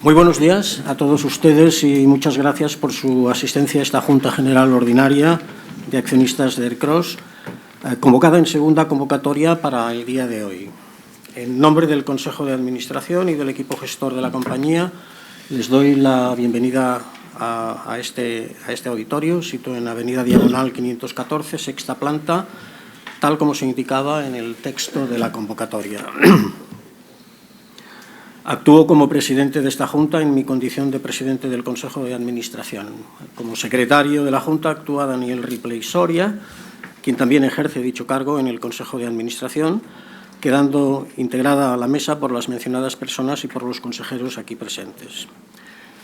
Muy buenos días a todos ustedes y muchas gracias por su asistencia a esta Junta General Ordinaria de Accionistas de Ercros, convocada en segunda convocatoria para el día de hoy. En nombre del Consejo de Administración y del equipo gestor de la compañía, les doy la bienvenida a este auditorio, situado en Avenida Diagonal 514, sexta planta, tal como se indicaba en el texto de la convocatoria. Actúo como presidente de esta Junta en mi condición de presidente del Consejo de Administración. Como secretario de la Junta actúa Daniel Ripley Soria, quien también ejerce dicho cargo en el Consejo de Administración, quedando integrada a la mesa por las mencionadas personas y por los consejeros aquí presentes.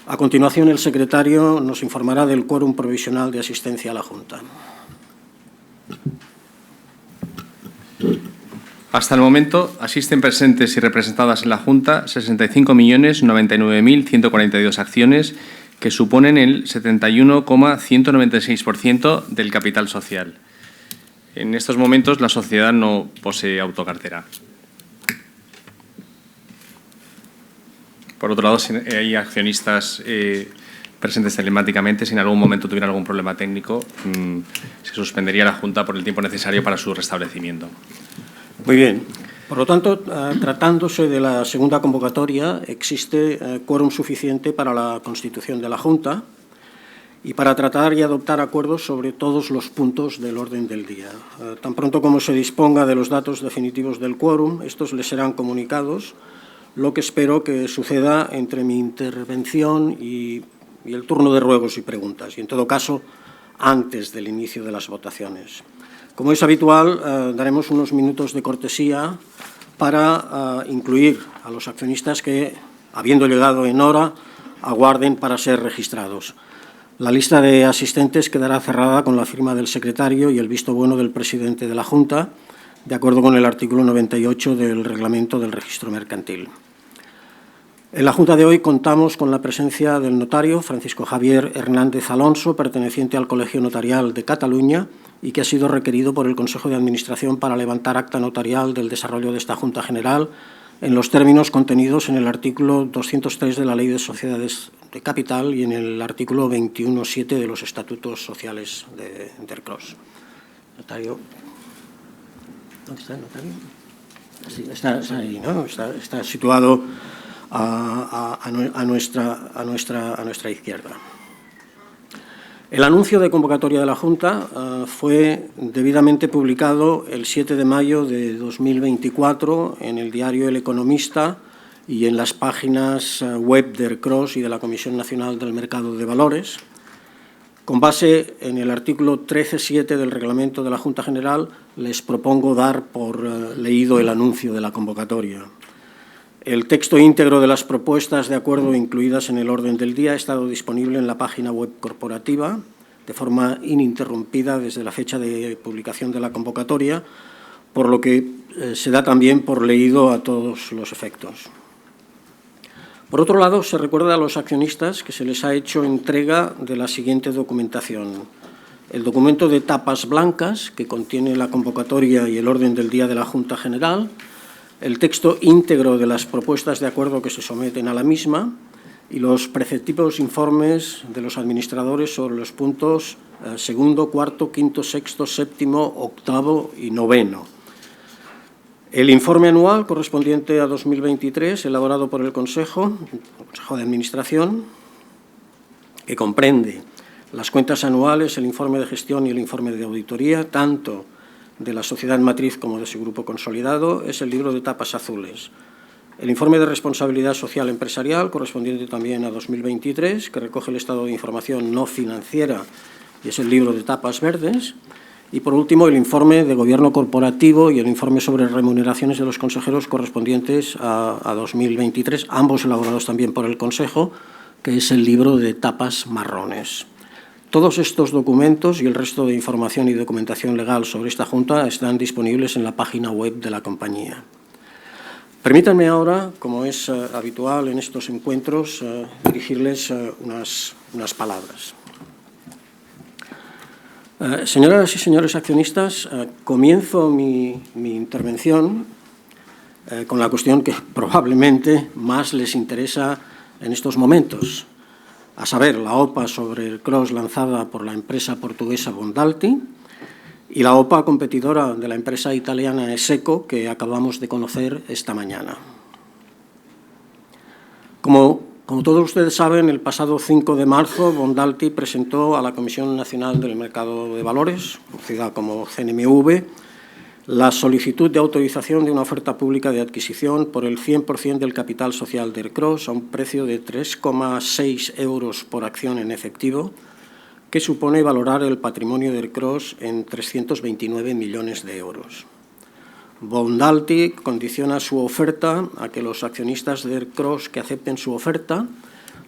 A continuación, el secretario nos informará del quórum provisional de asistencia a la Junta. Hasta el momento asisten presentes y representadas en la Junta 65.099.142 acciones, que suponen el 71,196% del capital social. En estos momentos la sociedad no posee autocartera. Por otro lado, si hay accionistas presentes telemáticamente, si en algún momento tuvieran algún problema técnico, se suspendería la Junta por el tiempo necesario para su restablecimiento. Muy bien. Por lo tanto, tratándose de la segunda convocatoria, existe quórum suficiente para la constitución de la Junta y para tratar y adoptar acuerdos sobre todos los puntos del orden del día. Tan pronto como se disponga de los datos definitivos del quórum, estos les serán comunicados, lo que espero que suceda entre mi intervención y el turno de ruegos y preguntas, y en todo caso, antes del inicio de las votaciones. Como es habitual, daremos unos minutos de cortesía para incluir a los accionistas que, habiendo llegado en hora, aguarden para ser registrados. La lista de asistentes quedará cerrada con la firma del secretario y el visto bueno del presidente de la Junta, de acuerdo con el artículo 98 del Reglamento del Registro Mercantil. En la Junta de hoy contamos con la presencia del notario Francisco Javier Hernández Alonso, perteneciente al Colegio Notarial de Cataluña, y que ha sido requerido por el Consejo de Administración para levantar acta notarial del desarrollo de esta Junta General en los términos contenidos en el artículo 203 de la Ley de Sociedades de Capital y en el artículo 21.7 de los Estatutos Sociales de Ercros. Notario. ¿Dónde está el notario? Sí, está ahí, ¿no? Está situado a nuestra izquierda. El anuncio de convocatoria de la Junta fue debidamente publicado el 7 de mayo de 2024 en el diario El Economista y en las páginas web de Ercros y de la Comisión Nacional del Mercado de Valores. Con base en el artículo 13.7 del Reglamento de la Junta General, les propongo dar por leído el anuncio de la convocatoria. El texto íntegro de las propuestas de acuerdo incluidas en el orden del día ha estado disponible en la página web corporativa de forma ininterrumpida desde la fecha de publicación de la convocatoria, por lo que se da también por leído a todos los efectos. Por otro lado, se recuerda a los accionistas que se les ha hecho entrega de la siguiente documentación: el documento de tapas blancas, que contiene la convocatoria y el orden del día de la Junta General, el texto íntegro de las propuestas de acuerdo que se someten a la misma y los preceptivos informes de los administradores sobre los puntos segundo, cuarto, quinto, sexto, séptimo, octavo y noveno. El informe anual correspondiente a 2023, elaborado por el Consejo de Administración, que comprende las cuentas anuales, el informe de gestión y el informe de auditoría, tanto de la sociedad matriz como de su grupo consolidado, es el libro de tapas azules. El informe de responsabilidad social empresarial, correspondiente también a 2023, que recoge el estado de información no financiera, y es el libro de tapas verdes. Y, por último, el informe de gobierno corporativo y el informe sobre remuneraciones de los consejeros correspondientes a 2023, ambos elaborados también por el Consejo, que es el libro de tapas marrones. Todos estos documentos y el resto de información y documentación legal sobre esta Junta están disponibles en la página web de la compañía. Permítanme ahora, como es habitual en estos encuentros, dirigirles unas palabras. Señoras y señores accionistas, comienzo mi intervención con la cuestión que probablemente más les interesa en estos momentos, a saber, la OPA sobre el cross lanzada por la empresa portuguesa Bondalti y la OPA competidora de la empresa italiana Eseco, que acabamos de conocer esta mañana. Como todos ustedes saben, el pasado 5 de marzo, Bondalti presentó a la Comisión Nacional del Mercado de Valores, conocida como CNMV, la solicitud de autorización de una oferta pública de adquisición por el 100% del capital social de ERCROSS a un precio de 3,6 euros por acción en efectivo, que supone valorar el patrimonio de ERCROSS en 329 millones de euros. Bondalti condiciona su oferta a que los accionistas de ERCROSS que acepten su oferta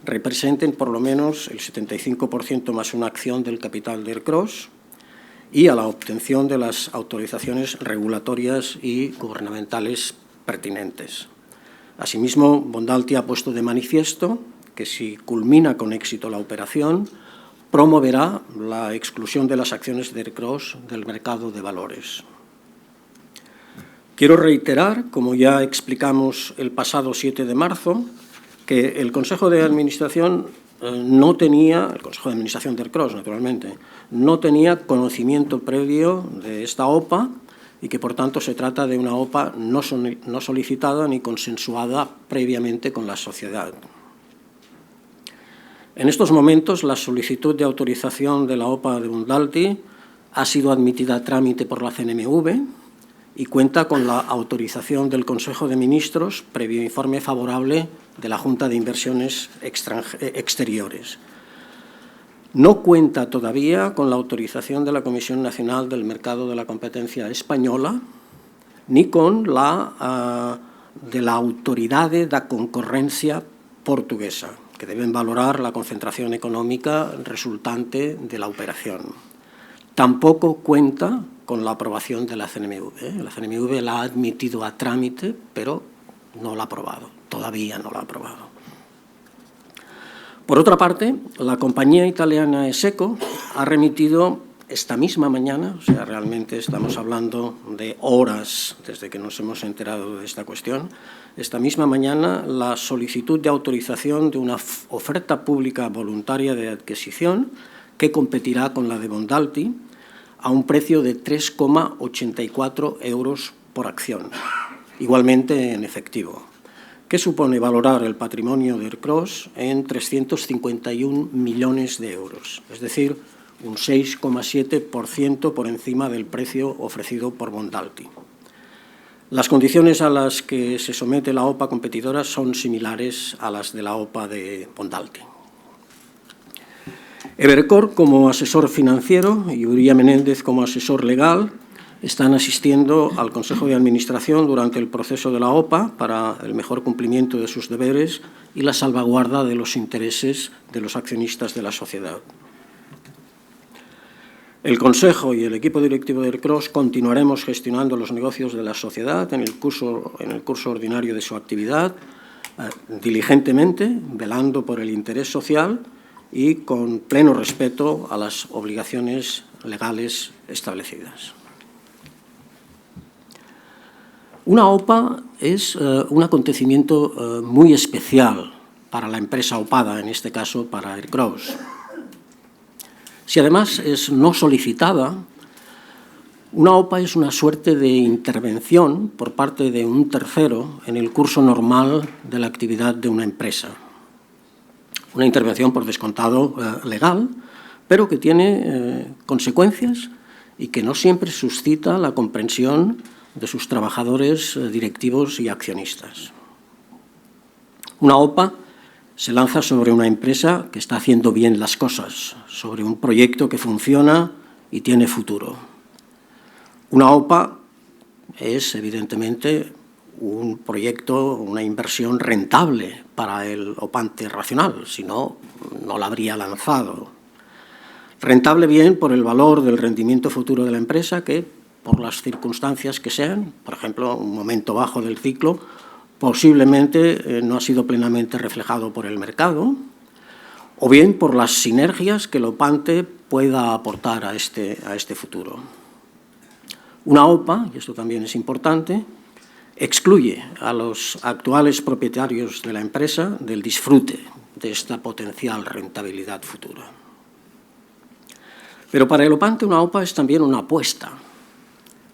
representen por lo menos el 75% más una acción del capital de ERCROSS y a la obtención de las autorizaciones regulatorias y gubernamentales pertinentes. Asimismo, Bondalti ha puesto de manifiesto que si culmina con éxito la operación, promoverá la exclusión de las acciones de ERCROSS del mercado de valores. Quiero reiterar, como ya explicamos el pasado 7 de marzo, que el Consejo de Administración el Consejo de Administración de ERCROSS, naturalmente, no tenía conocimiento previo de esta OPA y que, por tanto, se trata de una OPA no solicitada ni consensuada previamente con la sociedad. En estos momentos, la solicitud de autorización de la OPA de Bondalti ha sido admitida a trámite por la CNMV y cuenta con la autorización del Consejo de Ministros previo informe favorable de la Junta de Inversiones Exteriores. No cuenta todavía con la autorización de la Comisión Nacional del Mercado de la Competencia Española ni con la de la Autoridade da Concorrencia portuguesa, que deben valorar la concentración económica resultante de la operación. Tampoco cuenta con la aprobación de la CNMV. La CNMV la ha admitido a trámite, pero no la ha aprobado. Todavía no la ha aprobado. Por otra parte, la compañía italiana Eseco ha remitido esta misma mañana, o sea, realmente estamos hablando de horas desde que nos hemos enterado de esta cuestión, esta misma mañana la solicitud de autorización de una oferta pública voluntaria de adquisición que competirá con la de Bondalti a un precio de 3,84 euros por acción, igualmente en efectivo, que supone valorar el patrimonio de ERCROSS en 351 millones de euros, es decir, un 6,7% por encima del precio ofrecido por Bondalti. Las condiciones a las que se somete la OPA competidora son similares a las de la OPA de Bondalti. Evercore, como asesor financiero, y Uría Menéndez, como asesor legal, están asistiendo al Consejo de Administración durante el proceso de la OPA para el mejor cumplimiento de sus deberes y la salvaguarda de los intereses de los accionistas de la sociedad. El Consejo y el equipo directivo de ERCROSS continuaremos gestionando los negocios de la sociedad en el curso ordinario de su actividad, diligentemente, velando por el interés social y con pleno respeto a las obligaciones legales establecidas. Una OPA es un acontecimiento muy especial para la empresa opada, en este caso para ERCROSS. Si además es no solicitada, una OPA es una suerte de intervención por parte de un tercero en el curso normal de la actividad de una empresa. Una intervención, por descontado, legal, pero que tiene consecuencias y que no siempre suscita la comprensión de sus trabajadores, directivos y accionistas. Una OPA se lanza sobre una empresa que está haciendo bien las cosas, sobre un proyecto que funciona y tiene futuro. Una OPA es, evidentemente, un proyecto, una inversión rentable para el opante racional, si no, no la habría lanzado. Rentable bien por el valor del rendimiento futuro de la empresa que, por las circunstancias que sean, por ejemplo, un momento bajo del ciclo, posiblemente no ha sido plenamente reflejado por el mercado, o bien por las sinergias que el opante pueda aportar a este futuro. Una OPA, y esto también es importante, excluye a los actuales propietarios de la empresa del disfrute de esta potencial rentabilidad futura. Pero para el opante una OPA es también una apuesta.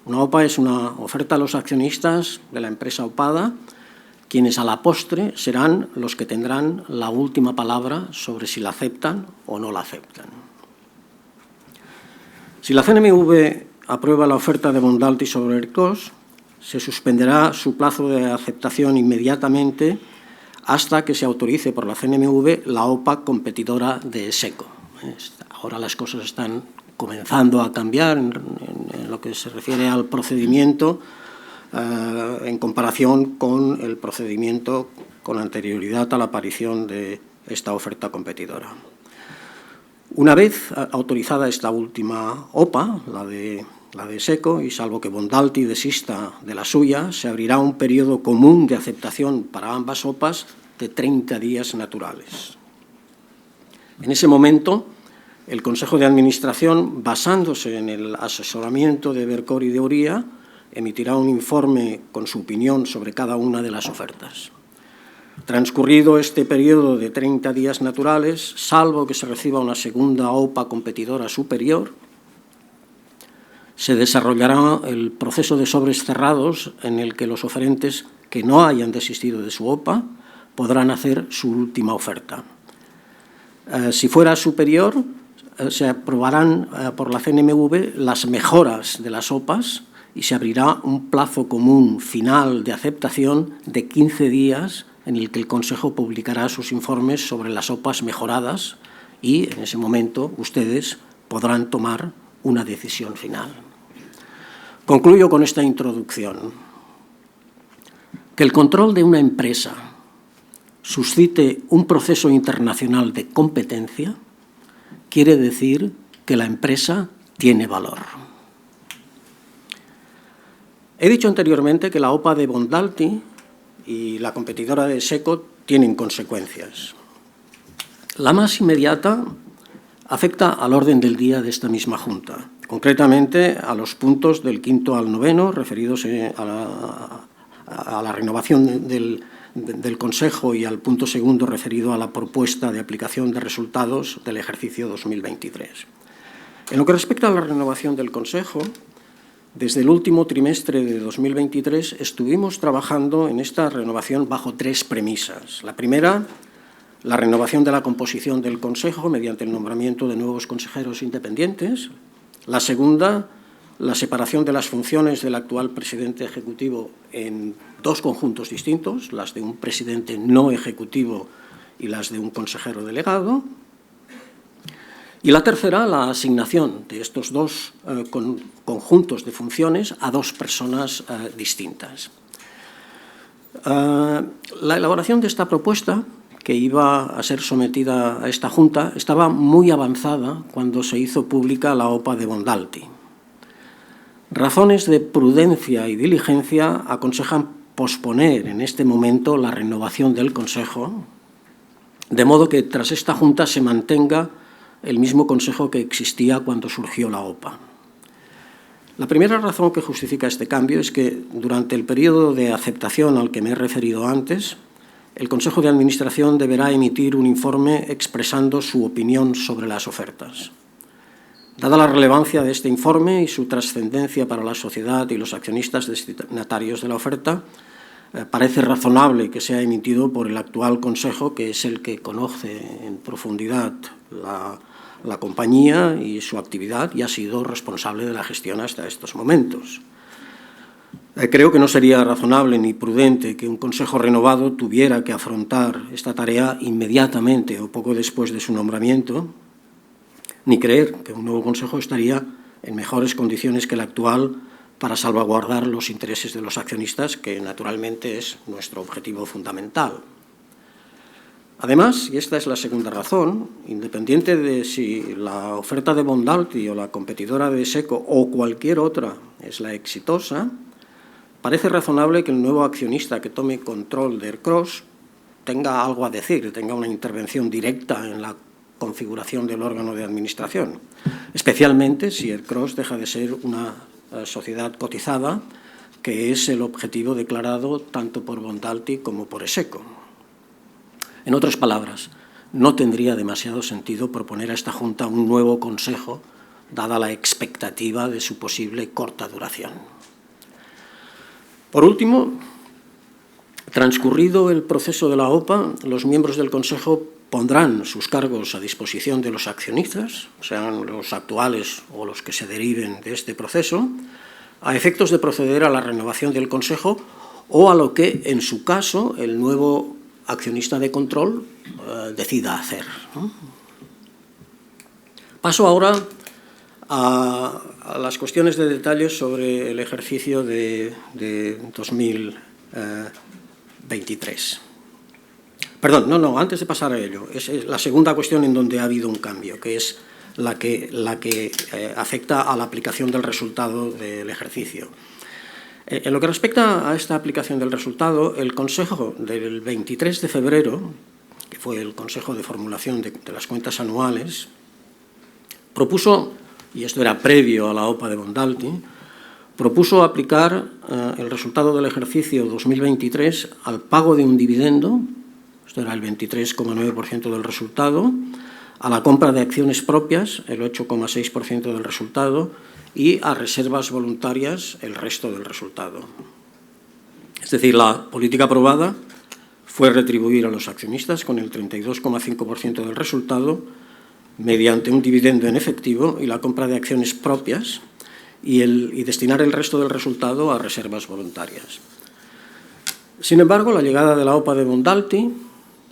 Una OPA es una oferta a los accionistas de la empresa opada, quienes a la postre serán los que tendrán la última palabra sobre si la aceptan o no la aceptan. Si la CNMV aprueba la oferta de Bondalti sobre ERCROSS, se suspenderá su plazo de aceptación inmediatamente hasta que se autorice por la CNMV la OPA competidora de ESECO. Ahora las cosas están comenzando a cambiar en lo que se refiere al procedimiento en comparación con el procedimiento con anterioridad a la aparición de esta oferta competidora. Una vez autorizada esta última OPA, la de ESECO, y salvo que Bondalti desista de la suya, se abrirá un periodo común de aceptación para ambas OPAs de 30 días naturales. En ese momento, el Consejo de Administración, basándose en el asesoramiento de Vercor y de Uría, emitirá un informe con su opinión sobre cada una de las ofertas. Transcurrido este periodo de 30 días naturales, salvo que se reciba una segunda OPA competidora superior, se desarrollará el proceso de sobres cerrados en el que los oferentes que no hayan desistido de su OPA podrán hacer su última oferta. Si fuera superior, se aprobarán por la CNMV las mejoras de las OPAs y se abrirá un plazo común final de aceptación de 15 días en el que el Consejo publicará sus informes sobre las OPAs mejoradas y, en ese momento, ustedes podrán tomar una decisión final. Concluyo con esta introducción. Que el control de una empresa suscite un proceso internacional de competencia quiere decir que la empresa tiene valor. He dicho anteriormente que la OPA de Bondalti y la competidora de ESECO tienen consecuencias. La más inmediata afecta al orden del día de esta misma Junta, concretamente a los puntos del 5º al 9º referidos a la renovación del Consejo y al punto 2º referido a la propuesta de aplicación de resultados del ejercicio 2023. En lo que respecta a la renovación del Consejo, desde el último trimestre de 2023 estuvimos trabajando en esta renovación bajo 3 premisas. La primera, la renovación de la composición del Consejo mediante el nombramiento de nuevos consejeros independientes. La segunda, la separación de las funciones del actual presidente ejecutivo en 2 conjuntos distintos, las de un presidente no ejecutivo y las de un consejero delegado. Y la tercera, la asignación de estos 2 conjuntos de funciones a 2 personas distintas. La elaboración de esta propuesta, que iba a ser sometida a esta Junta, estaba muy avanzada cuando se hizo pública la OPA de Bondalti. Razones de prudencia y diligencia aconsejan posponer en este momento la renovación del Consejo, de modo que tras esta Junta se mantenga el mismo Consejo que existía cuando surgió la OPA. La primera razón que justifica este cambio es que durante el periodo de aceptación al que me he referido antes, el Consejo de Administración deberá emitir un informe expresando su opinión sobre las ofertas. Dada la relevancia de este informe y su trascendencia para la sociedad y los accionistas destinatarios de la oferta, parece razonable que sea emitido por el actual Consejo, que es el que conoce en profundidad la compañía y su actividad y ha sido responsable de la gestión hasta estos momentos. Creo que no sería razonable ni prudente que un Consejo renovado tuviera que afrontar esta tarea inmediatamente o poco después de su nombramiento, ni creer que un nuevo Consejo estaría en mejores condiciones que el actual para salvaguardar los intereses de los accionistas, que naturalmente es nuestro objetivo fundamental. Además, y esta es la segunda razón, independiente de si la oferta de Bondalti o la competidora de ESECO o cualquier otra es la exitosa, parece razonable que el nuevo accionista que tome control de ERCROSS tenga algo a decir, tenga una intervención directa en la configuración del órgano de administración, especialmente si ERCROSS deja de ser una sociedad cotizada que es el objetivo declarado tanto por Bondalti como por Eseco. En otras palabras, no tendría demasiado sentido proponer a esta Junta un nuevo Consejo, dada la expectativa de su posible corta duración. Por último, transcurrido el proceso de la OPA, los miembros del Consejo pondrán sus cargos a disposición de los accionistas, sean los actuales o los que se deriven de este proceso, a efectos de proceder a la renovación del Consejo o a lo que, en su caso, el nuevo accionista de control decida hacer, ¿no? Paso ahora a las cuestiones de detalle sobre el ejercicio de 2023. Perdón, no, antes de pasar a ello, es la segunda cuestión en donde ha habido un cambio, que es la que afecta a la aplicación del resultado del ejercicio. En lo que respecta a esta aplicación del resultado, el Consejo del 23 de febrero, que fue el Consejo de formulación de las cuentas anuales, propuso, y esto era previo a la OPA de Bondalti, propuso aplicar el resultado del ejercicio 2023 al pago de un dividendo, esto era el 23,9% del resultado, a la compra de acciones propias, el 8,6% del resultado, y a reservas voluntarias, el resto del resultado. Es decir, la política aprobada fue retribuir a los accionistas con el 32,5% del resultado mediante un dividendo en efectivo y la compra de acciones propias y destinar el resto del resultado a reservas voluntarias. Sin embargo, la llegada de la OPA de Bondalti,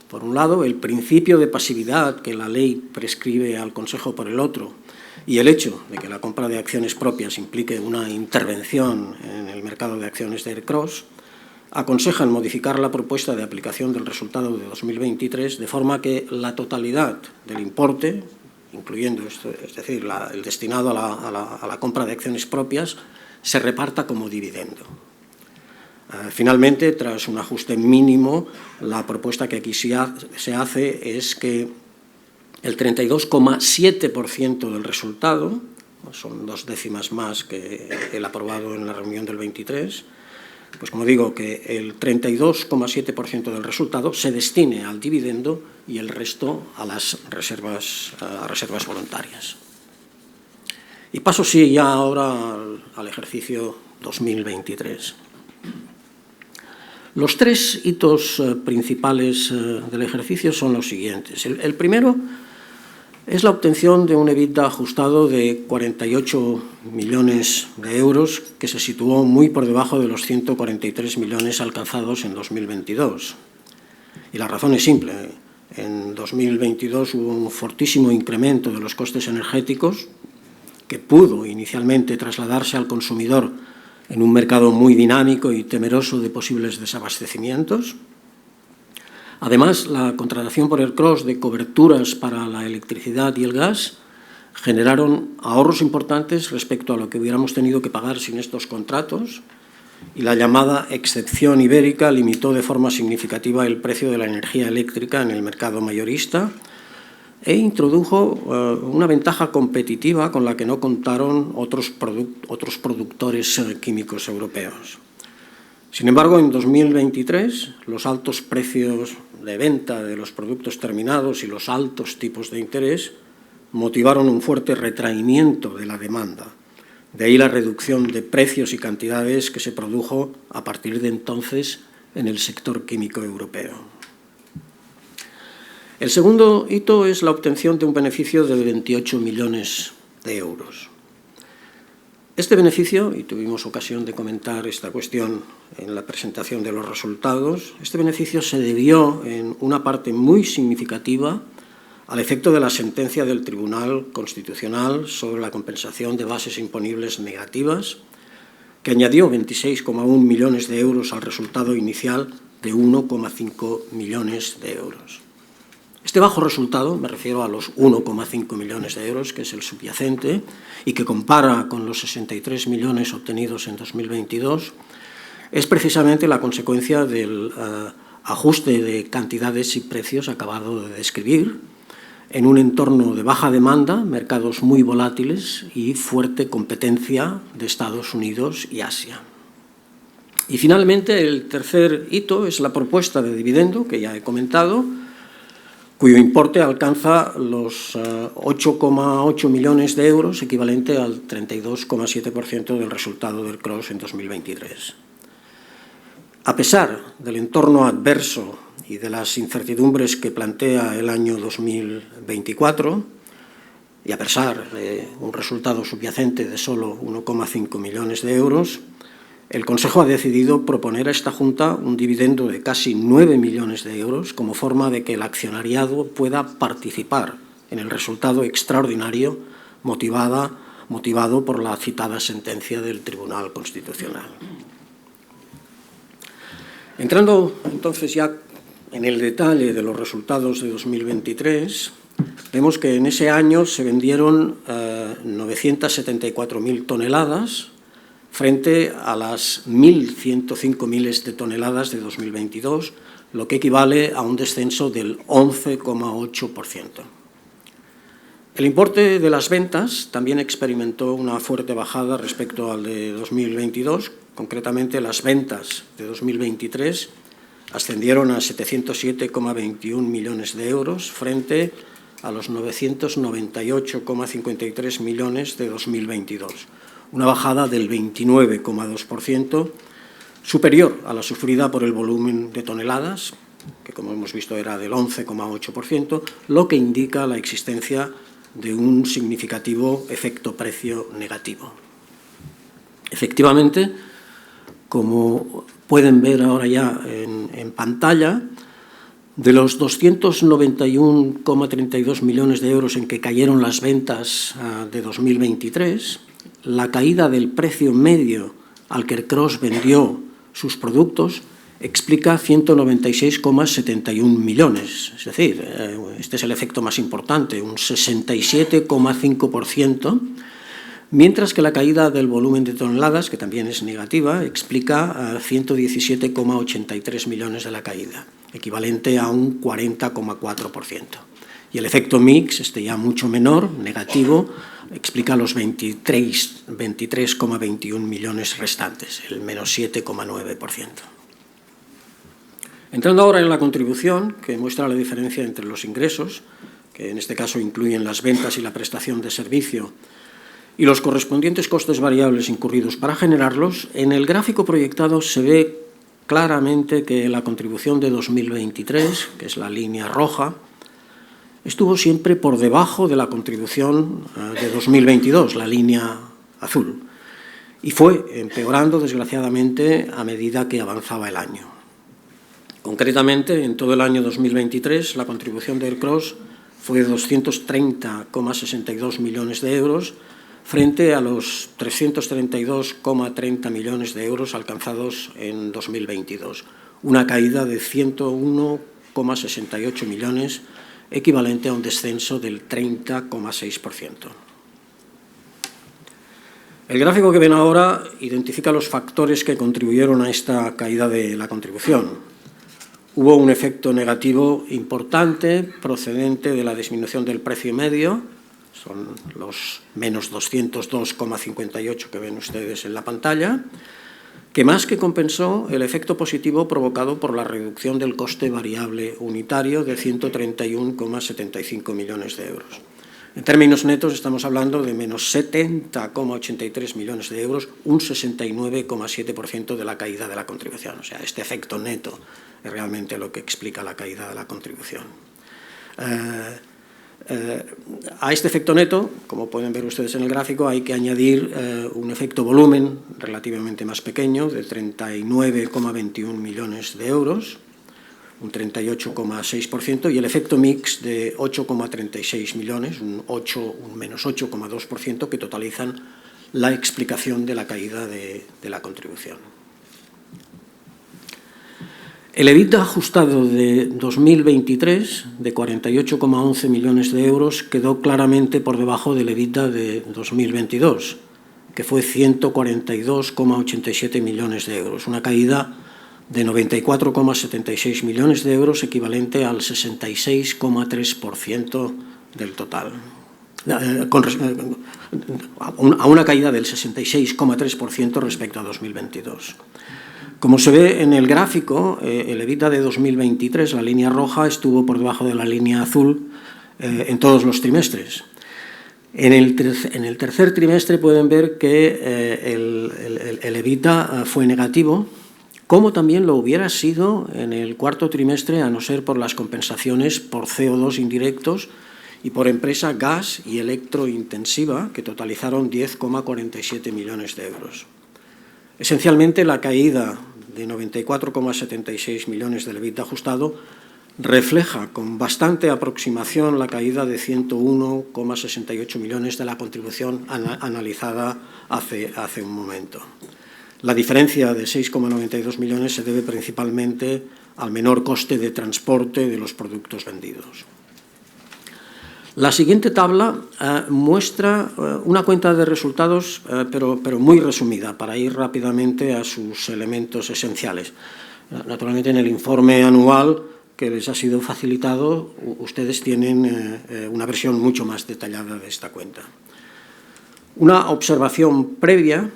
por un lado, el principio de pasividad que la ley prescribe al Consejo por el otro, y el hecho de que la compra de acciones propias implique una intervención en el mercado de acciones de Aircross, aconsejan modificar la propuesta de aplicación del resultado de 2023 de forma que la totalidad del importe, incluyendo esto, es decir, el destinado a la compra de acciones propias, se reparta como dividendo. Finalmente, tras un ajuste mínimo, la propuesta que aquí se hace es que el 32,7% del resultado, son 2 décimas más que el aprobado en la reunión del 23, pues como digo, que el 32,7% del resultado se destine al dividendo y el resto a las reservas voluntarias. Y paso ya ahora al ejercicio 2023. Los 3 hitos principales del ejercicio son los siguientes. El primero es la obtención de un EBITDA ajustado de 48 millones de euros, que se situó muy por debajo de los 143 millones alcanzados en 2022. Y la razón es simple. En 2022 hubo un fortísimo incremento de los costes energéticos que pudo inicialmente trasladarse al consumidor en un mercado muy dinámico y temeroso de posibles desabastecimientos. Además, la contratación por Aircross de coberturas para la electricidad y el gas generaron ahorros importantes respecto a lo que hubiéramos tenido que pagar sin estos contratos, y la llamada excepción ibérica limitó de forma significativa el precio de la energía eléctrica en el mercado mayorista e introdujo una ventaja competitiva con la que no contaron otros productores químicos europeos. Sin embargo, en 2023, los altos precios de venta de los productos terminados y los altos tipos de interés motivaron un fuerte retraimiento de la demanda. De ahí la reducción de precios y cantidades que se produjo a partir de entonces en el sector químico europeo. El segundo hito es la obtención de un beneficio de 28 millones de euros. Este beneficio, y tuvimos ocasión de comentar esta cuestión en la presentación de los resultados, este beneficio se debió en una parte muy significativa al efecto de la sentencia del Tribunal Constitucional sobre la compensación de bases imponibles negativas, que añadió 26,1 millones de euros al resultado inicial de 1,5 millones de euros. Este bajo resultado, me refiero a los 1,5 millones de euros, que es el subyacente, y que compara con los 63 millones obtenidos en 2022, es precisamente la consecuencia del ajuste de cantidades y precios acabado de describir, en un entorno de baja demanda, mercados muy volátiles y fuerte competencia de Estados Unidos y Asia. Y finalmente, el tercer hito es la propuesta de dividendo, que ya he comentado, cuyo importe alcanza los 8,8 millones de euros, equivalente al 32,7% del resultado del CROSS en 2023. A pesar del entorno adverso y de las incertidumbres que plantea el año 2024, y a pesar de un resultado subyacente de solo 1,5 millones de euros, el Consejo ha decidido proponer a esta Junta un dividendo de casi 9 millones de euros como forma de que el accionariado pueda participar en el resultado extraordinario motivado por la citada sentencia del Tribunal Constitucional. Entrando entonces ya en el detalle de los resultados de 2023, vemos que en ese año se vendieron 974.000 toneladas frente a las 1.105 miles de toneladas de 2022, lo que equivale a un descenso del 11,8%. El importe de las ventas también experimentó una fuerte bajada respecto al de 2022. Concretamente, las ventas de 2023 ascendieron a 707,21 millones de euros frente a los 998,53 millones de 2022, una bajada del 29,2%, superior a la sufrida por el volumen de toneladas, que como hemos visto era del 11,8%, lo que indica la existencia de un significativo efecto precio negativo. Efectivamente, como pueden ver ahora ya en pantalla, de los 291,32 millones de euros en que cayeron las ventas de 2023, la caída del precio medio al que el CROSS vendió sus productos explica 196,71 millones. Es decir, este es el efecto más importante, un 67,5%, mientras que la caída del volumen de toneladas, que también es negativa, explica 117,83 millones de la caída, equivalente a un 40,4%. Y el efecto mix, este ya mucho menor, negativo, explica los 23,21 millones restantes, el menos 7,9%. Entrando ahora en la contribución, que muestra la diferencia entre los ingresos, que en este caso incluyen las ventas y la prestación de servicio, y los correspondientes costes variables incurridos para generarlos, en el gráfico proyectado se ve claramente que la contribución de 2023, que es la línea roja, estuvo siempre por debajo de la contribución de 2022, la línea azul, y fue empeorando, desgraciadamente, a medida que avanzaba el año. Concretamente, en todo el año 2023, la contribución del CROSS fue de 230,62 millones de euros frente a los 332,30 millones de euros alcanzados en 2022, una caída de 101,68 millones, equivalente a un descenso del 30,6%. El gráfico que ven ahora identifica los factores que contribuyeron a esta caída de la contribución. Hubo un efecto negativo importante procedente de la disminución del precio medio, son los menos 202,58 que ven ustedes en la pantalla, que más que compensó el efecto positivo provocado por la reducción del coste variable unitario de 131,75 millones de euros. En términos netos estamos hablando de menos 70,83 millones de euros, un 69,7% de la caída de la contribución. O sea, este efecto neto es realmente lo que explica la caída de la contribución. A este efecto neto, como pueden ver ustedes en el gráfico, hay que añadir un efecto volumen relativamente más pequeño de 39,21 millones de euros, un 38,6%, y el efecto mix de 8,36 millones, un menos 8,2%, que totalizan la explicación de la caída de la contribución. El EBITDA ajustado de 2023, de 48,11 millones de euros, quedó claramente por debajo del EBITDA de 2022, que fue 142,87 millones de euros, una caída de 94,76 millones de euros, equivalente al 66,3% del total. A una caída del 66,3% respecto a 2022. Como se ve en el gráfico, el EBITDA de 2023, la línea roja, estuvo por debajo de la línea azul en todos los trimestres. En el tercer trimestre pueden ver que el EBITDA fue negativo, como también lo hubiera sido en el cuarto trimestre, a no ser por las compensaciones por CO2 indirectos y por empresa gas y electrointensiva, que totalizaron 10,47 millones de euros. Esencialmente, la caída de 94,76 millones del EBITDA ajustado refleja con bastante aproximación la caída de 101,68 millones de la contribución analizada hace un momento. La diferencia de 6,92 millones se debe principalmente al menor coste de transporte de los productos vendidos. La siguiente tabla muestra una cuenta de resultados, pero muy resumida, para ir rápidamente a sus elementos esenciales. Naturalmente, en el informe anual que les ha sido facilitado, ustedes tienen una versión mucho más detallada de esta cuenta. Una observación previa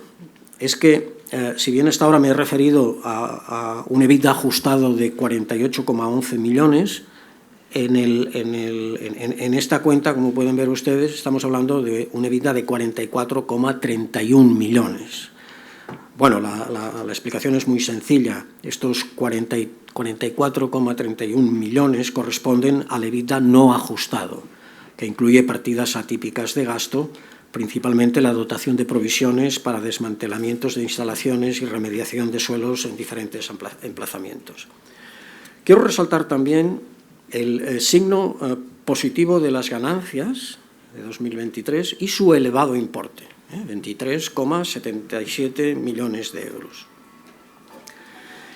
es que, si bien hasta ahora me he referido a un EBITDA ajustado de 48,11 millones, en esta cuenta, como pueden ver ustedes, estamos hablando de un EBITDA de 44,31 millones. Bueno, la explicación es muy sencilla. Estos 44,31 millones corresponden al EBITDA no ajustado, que incluye partidas atípicas de gasto, principalmente la dotación de provisiones para desmantelamientos de instalaciones y remediación de suelos en diferentes emplazamientos. Quiero resaltar también el signo positivo de las ganancias de 2023 y su elevado importe, 23,77 millones de euros.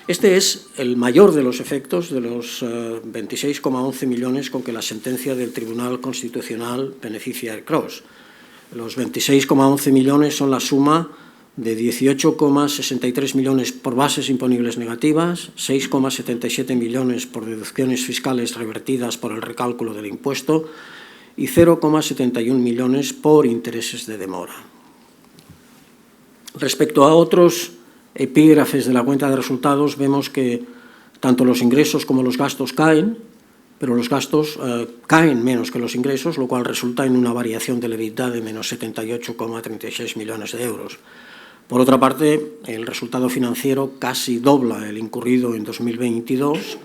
Este es el mayor de los efectos de los 26,11 millones con que la sentencia del Tribunal Constitucional beneficia a Ercros. Los 26,11 millones son la suma de 18,63 millones por bases imponibles negativas, 6,77 millones por deducciones fiscales revertidas por el recálculo del impuesto y 0,71 millones por intereses de demora. Respecto a otros epígrafes de la cuenta de resultados, vemos que tanto los ingresos como los gastos caen, pero los gastos caen menos que los ingresos, lo cual resulta en una variación del EBITDA de menos 78,36 millones de euros. Por otra parte, el resultado financiero casi dobla el incurrido en 2022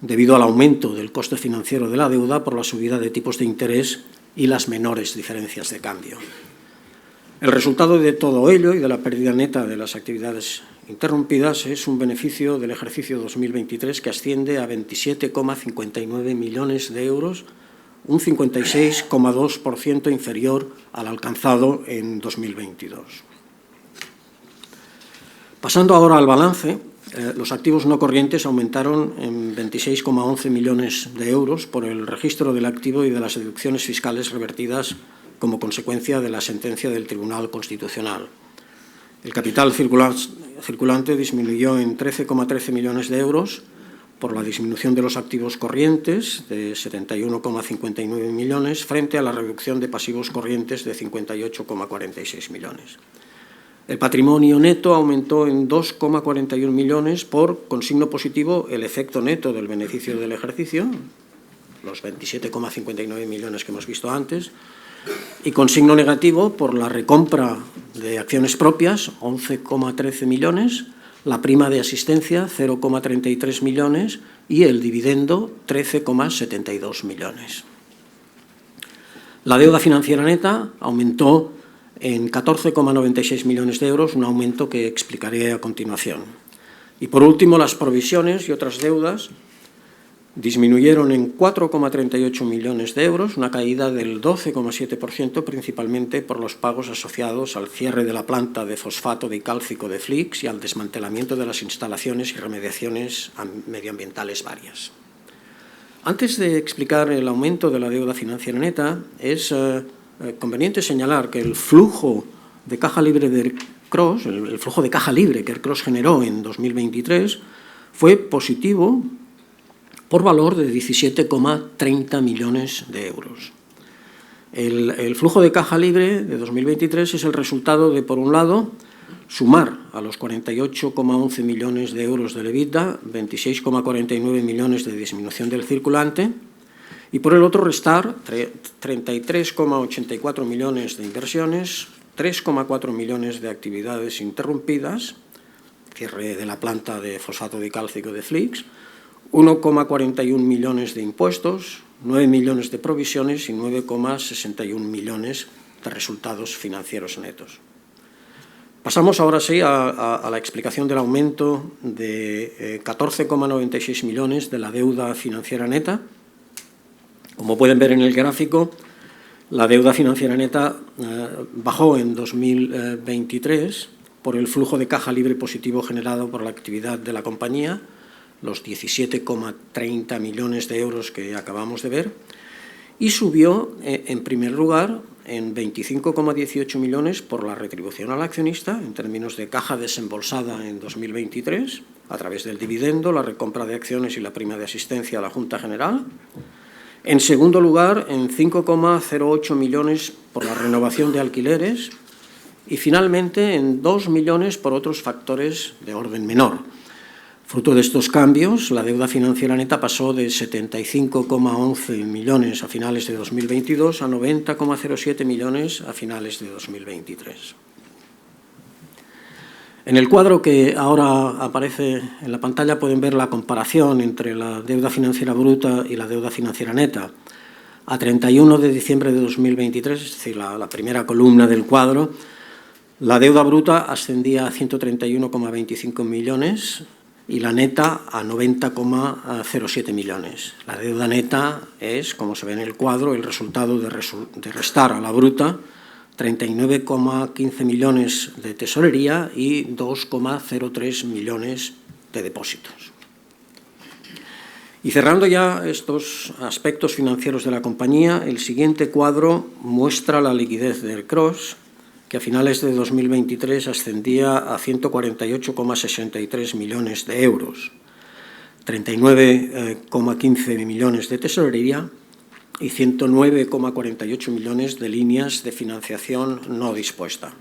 debido al aumento del coste financiero de la deuda por la subida de tipos de interés y las menores diferencias de cambio. El resultado de todo ello y de la pérdida neta de las actividades interrumpidas es un beneficio del ejercicio 2023 que asciende a 27,59 millones de euros, un 56,2% inferior al alcanzado en 2022. Pasando ahora al balance, los activos no corrientes aumentaron en 26,11 millones de euros por el registro del activo y de las deducciones fiscales revertidas como consecuencia de la sentencia del Tribunal Constitucional. El capital circulante disminuyó en 13,13 millones de euros por la disminución de los activos corrientes de 71,59 millones frente a la reducción de pasivos corrientes de 58,46 millones. El patrimonio neto aumentó en 2,41 millones por, con signo positivo, el efecto neto del beneficio del ejercicio, los 27,59 millones que hemos visto antes, y con signo negativo por la recompra de acciones propias, 11,13 millones, la prima de asistencia, 0,33 millones, y el dividendo, 13,72 millones. La deuda financiera neta aumentó en 14,96 millones de euros, un aumento que explicaré a continuación. Y por último, las provisiones y otras deudas disminuyeron en 4,38 millones de euros, una caída del 12,7%, principalmente por los pagos asociados al cierre de la planta de fosfato dicálcico de Flix y al desmantelamiento de las instalaciones y remediaciones medioambientales varias. Antes de explicar el aumento de la deuda financiera neta, es conveniente señalar que el flujo de caja libre de Ercros, el flujo de caja libre que Ercros generó en 2023, fue positivo por valor de 17,30 millones de euros. El flujo de caja libre de 2023 es el resultado de, por un lado, sumar a los 48,11 millones de euros del EBITDA 26,49 millones de disminución del circulante y, por el otro, restar 33,84 millones de inversiones, 3,4 millones de actividades interrumpidas, cierre de la planta de fosfato dicálcico de Flix, 1,41 millones de impuestos, 9 millones de provisiones y 9,61 millones de resultados financieros netos. Pasamos ahora sí a la explicación del aumento de 14,96 millones de la deuda financiera neta. Como pueden ver en el gráfico, la deuda financiera neta bajó en 2023 por el flujo de caja libre positivo generado por la actividad de la compañía, los 17,30 millones de euros que acabamos de ver, y subió, en primer lugar, en 25,18 millones por la retribución al accionista, en términos de caja desembolsada en 2023, a través del dividendo, la recompra de acciones y la prima de asistencia a la Junta General. En segundo lugar, en 5,08 millones por la renovación de alquileres y, finalmente, en 2 millones por otros factores de orden menor. Fruto de estos cambios, la deuda financiera neta pasó de 75,11 millones a finales de 2022 a 90,07 millones a finales de 2023. En el cuadro que ahora aparece en la pantalla pueden ver la comparación entre la deuda financiera bruta y la deuda financiera neta. A 31 de diciembre de 2023, es decir, la primera columna del cuadro, la deuda bruta ascendía a 131,25 millones y la neta a 90,07 millones. La deuda neta es, como se ve en el cuadro, el resultado de restar a la bruta 39,15 millones de tesorería y 2,03 millones de depósitos. Y cerrando ya estos aspectos financieros de la compañía, el siguiente cuadro muestra la liquidez del CROSS, que a finales de 2023 ascendía a 148,63 millones de euros, 39,15 millones de tesorería y 109,48 millones de líneas de financiación no dispuesta.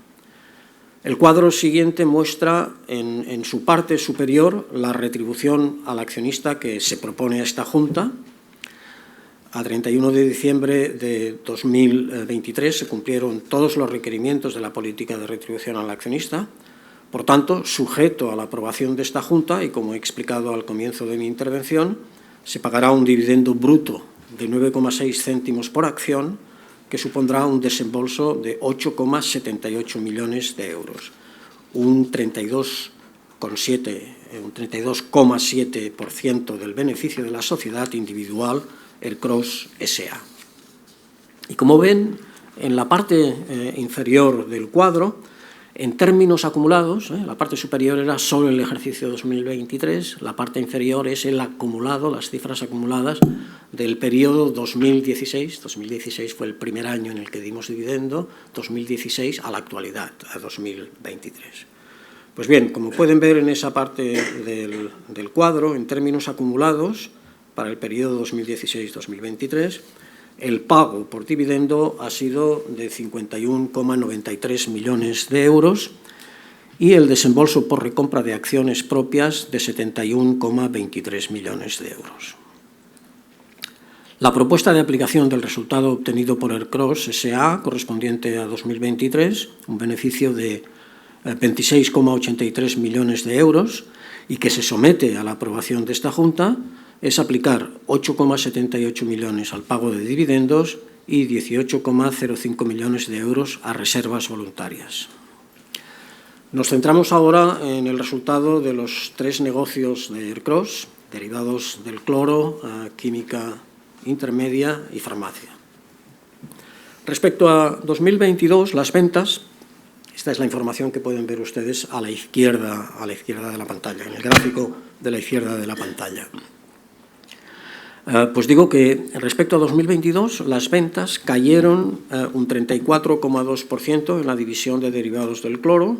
El cuadro siguiente muestra en su parte superior la retribución al accionista que se propone a esta Junta. A 31 de diciembre de 2023 se cumplieron todos los requerimientos de la política de retribución al accionista. Por tanto, sujeto a la aprobación de esta Junta y, como he explicado al comienzo de mi intervención, se pagará un dividendo bruto de 9,6 céntimos por acción, que supondrá un desembolso de 8,78 millones de euros, un 32,7% del beneficio de la sociedad individual, el CROSS S.A. Y como ven, en la parte inferior del cuadro, en términos acumulados, la parte superior era solo el ejercicio 2023, la parte inferior es el acumulado, las cifras acumuladas del periodo 2016. 2016 fue el primer año en el que dimos dividendo, 2016 a la actualidad, a 2023. Pues bien, como pueden ver en esa parte del cuadro, en términos acumulados, para el periodo 2016-2023, el pago por dividendo ha sido de 51,93 millones de euros y el desembolso por recompra de acciones propias de 71,23 millones de euros. La propuesta de aplicación del resultado obtenido por el CROSS S.A. correspondiente a 2023, un beneficio de 26,83 millones de euros y que se somete a la aprobación de esta Junta, es aplicar 8,78 millones al pago de dividendos y 18,05 millones de euros a reservas voluntarias. Nos centramos ahora en el resultado de los tres negocios de ERCROSS, derivados del cloro, química intermedia y farmacia. Respecto a 2022, las ventas, esta es la información que pueden ver ustedes a la izquierda de la pantalla, en el gráfico de la izquierda de la pantalla. Pues digo que respecto a 2022 las ventas cayeron un 34,2% en la división de derivados del cloro,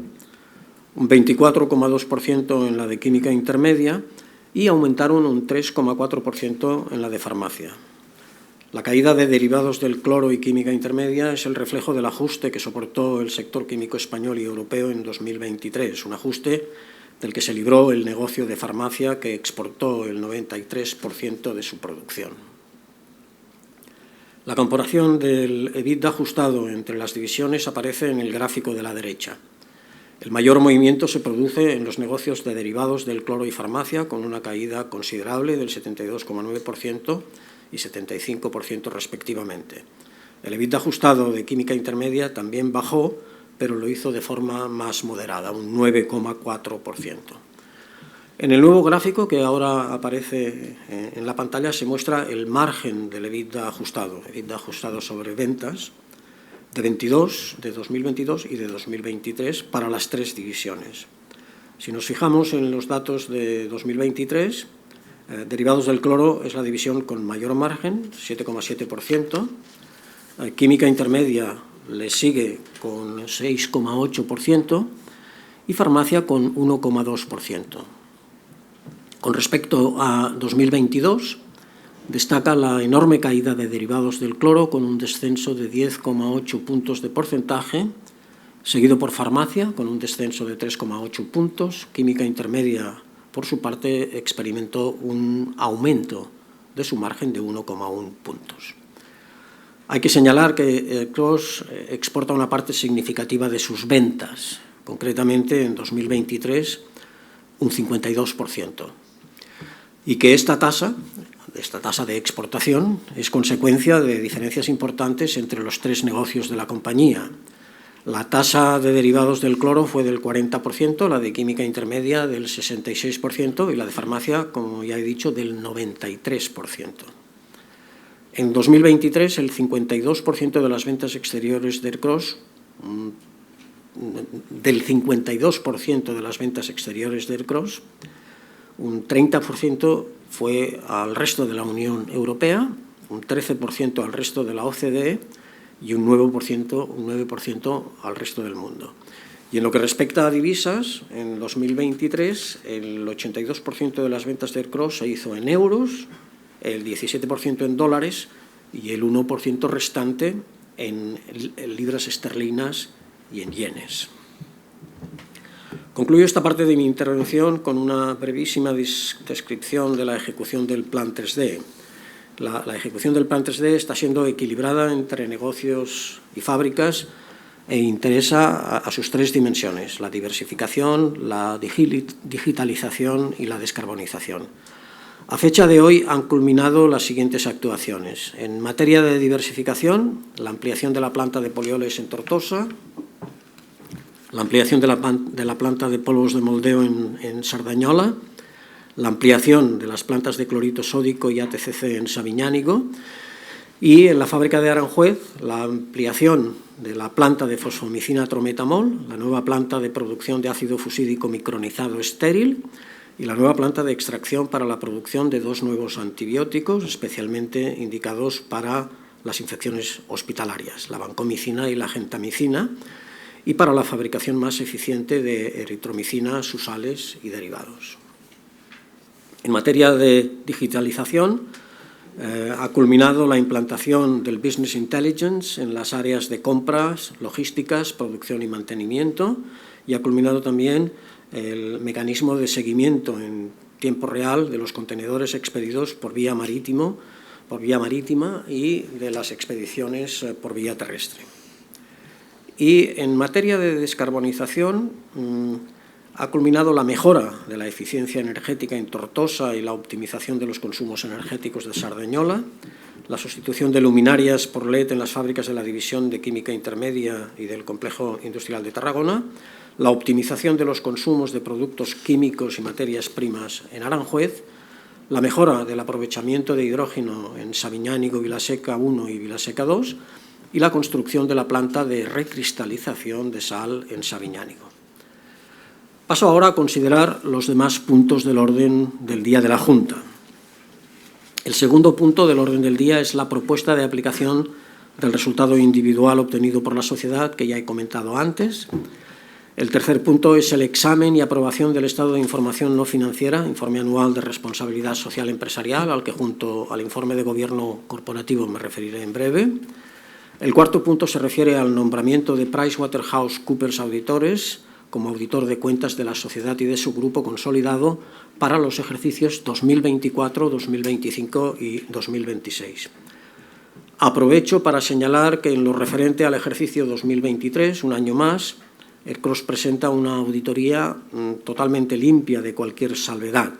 un 24,2% en la de química intermedia y aumentaron un 3,4% en la de farmacia. La caída de derivados del cloro y química intermedia es el reflejo del ajuste que soportó el sector químico español y europeo en 2023, un ajuste del que se libró el negocio de farmacia, que exportó el 93% de su producción. La comparación del EBITDA ajustado entre las divisiones aparece en el gráfico de la derecha. El mayor movimiento se produce en los negocios de derivados del cloro y farmacia, con una caída considerable del 72,9% y 75% respectivamente. El EBITDA ajustado de química intermedia también bajó, pero lo hizo de forma más moderada, un 9,4%. En el nuevo gráfico que ahora aparece en la pantalla se muestra el margen del EBITDA ajustado sobre ventas de 2022 y de 2023 para las tres divisiones. Si nos fijamos en los datos de 2023, derivados del cloro es la división con mayor margen, 7,7%. Química intermedia le sigue con 6,8% y farmacia con 1,2%. Con respecto a 2022, destaca la enorme caída de derivados del cloro con un descenso de 10,8 puntos de porcentaje, seguido por farmacia con un descenso de 3,8 puntos. Química intermedia, por su parte, experimentó un aumento de su margen de 1,1 puntos. Hay que señalar que Clos exporta una parte significativa de sus ventas, concretamente en 2023 un 52%, y que esta tasa de exportación es consecuencia de diferencias importantes entre los tres negocios de la compañía. La tasa de derivados del cloro fue del 40%, la de química intermedia del 66% y la de farmacia, como ya he dicho, del 93%. En 2023, el 52% de las ventas exteriores del Clos, un 30% fue al resto de la Unión Europea, un 13% al resto de la OCDE y un 9% al resto del mundo. Y en lo que respecta a divisas, en 2023 el 82% de las ventas del Clos se hizo en euros, el 17% en dólares y el 1% restante en libras esterlinas y en yenes. Concluyo esta parte de mi intervención con una brevísima descripción de la ejecución del Plan 3D. La ejecución del Plan 3D está siendo equilibrada entre negocios y fábricas e interesa a sus tres dimensiones: la diversificación, la digitalización y la descarbonización. A fecha de hoy han culminado las siguientes actuaciones. En materia de diversificación, la ampliación de la planta de polioles en Tortosa, la ampliación de la planta de polvos de moldeo en Sardañola, la ampliación de las plantas de clorito sódico y ATCC en Sabiñánigo, y en la fábrica de Aranjuez, la ampliación de la planta de fosfomicina trometamol, la nueva planta de producción de ácido fusídico micronizado estéril y la nueva planta de extracción para la producción de dos nuevos antibióticos especialmente indicados para las infecciones hospitalarias, la vancomicina y la gentamicina, y para la fabricación más eficiente de eritromicina, susales y derivados. En materia de digitalización, ha culminado la implantación del Business Intelligence en las áreas de compras, logísticas, producción y mantenimiento, y ha culminado también el mecanismo de seguimiento en tiempo real de los contenedores expedidos por vía marítima y de las expediciones por vía terrestre. Y en materia de descarbonización, ha culminado la mejora de la eficiencia energética en Tortosa y la optimización de los consumos energéticos de Sardañola, la sustitución de luminarias por LED en las fábricas de la División de Química Intermedia y del Complejo Industrial de Tarragona, la optimización de los consumos de productos químicos y materias primas en Aranjuez, la mejora del aprovechamiento de hidrógeno en Sabiñánigo, Vilaseca 1 y Vilaseca 2 y la construcción de la planta de recristalización de sal en Sabiñánigo. Paso ahora a considerar los demás puntos del orden del día de la Junta. El segundo punto del orden del día es la propuesta de aplicación del resultado individual obtenido por la sociedad, que ya he comentado antes. El tercer punto es el examen y aprobación del estado de información no financiera, informe anual de responsabilidad social empresarial, al que junto al informe de gobierno corporativo me referiré en breve. El cuarto punto se refiere al nombramiento de PricewaterhouseCoopers Auditores como auditor de cuentas de la sociedad y de su grupo consolidado para los ejercicios 2024, 2025 y 2026. Aprovecho para señalar que en lo referente al ejercicio 2023, un año más, ERCROS presenta una auditoría totalmente limpia de cualquier salvedad.